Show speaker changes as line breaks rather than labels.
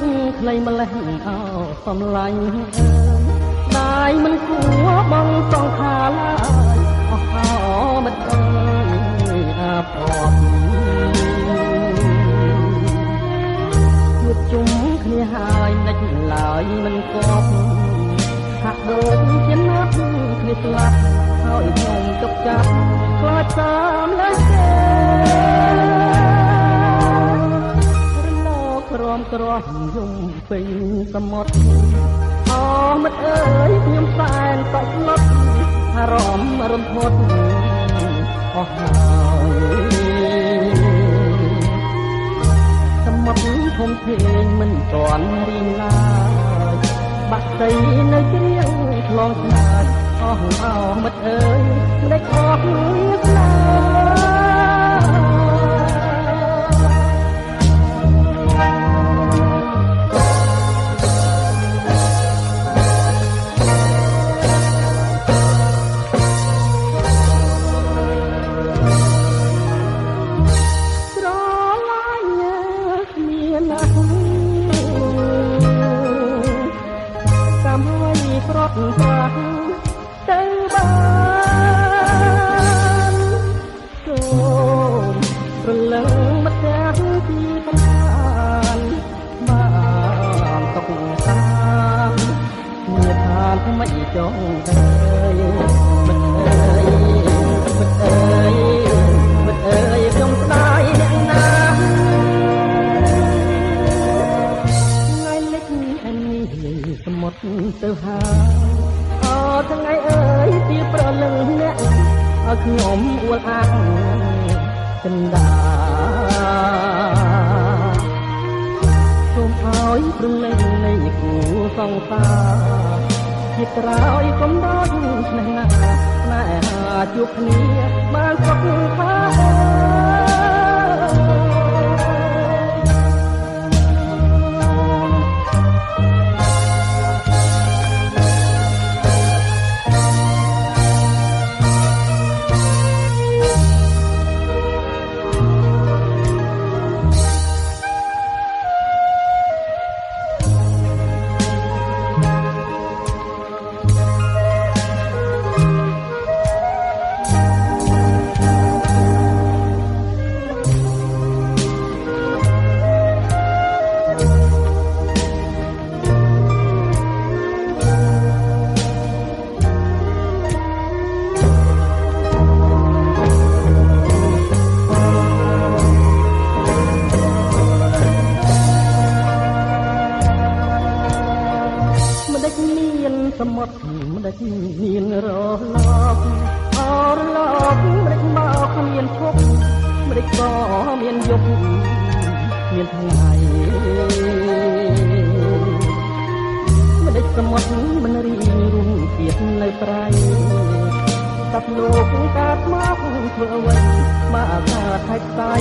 ខ្លីម្លេះអោសំឡាញ់ដាយមិនគួរបងសងខាឡើយអស់អោមិនអើយអាផប់ជួបជុំគ្នាហើយនិចឡើយមិនគប់ហាក់ដូចជាណាត់គ្នាស្លាប់ហើយខ្ញុំចុកចាប់ខ្លាចតាមលើគេក្រំក្រោះយំពេញសមុទ្រអូមិត្តអើយខ្ញុំសែនតក់ស្លុតអារម្មណ៍រន្ធត់អស់ហើយសមុទ្រធំធេងមិនទាន់រីងឡើយបាក់សីនៅជ្រៀងឆ្លងឆ្ងាយអស់អោមិត្តអើយមិនដេចអស់គ្នាស្លាប្រត់ប្រាស់ទៅបានសូមព្រលឹងម្ទាំងពីបានបានຕົកតាមមានឋានមិនចង់ទៅមិនអើយមិនអើយមិនអើយខ្ញុំស្ដាយអ្នកណាថ្ងៃលិចអញសមុទ្រទៅហើយថ្ងៃអើយពីប្រលឹងអ្នកឲ្យខ្ញុំអួលអាងចិន្តាសូមឲ្យប្រលឹងនៃគូសង្សារជាក្រោយកុំដល់ស្នេហ៍ណាស្នេហាជួបគ្នាបានសុខថាសមុទ្រមិនដេចមានរលកអរលកមិនដេចមកមានឈប់មិនដេចក៏មានយប់មានថ្ងៃមិនដេចសមុទ្រមិនរីរុំទៀតនៅប្រៃតាប់លោកកើតមកធ្វើអ្វីបើអាកាថៃ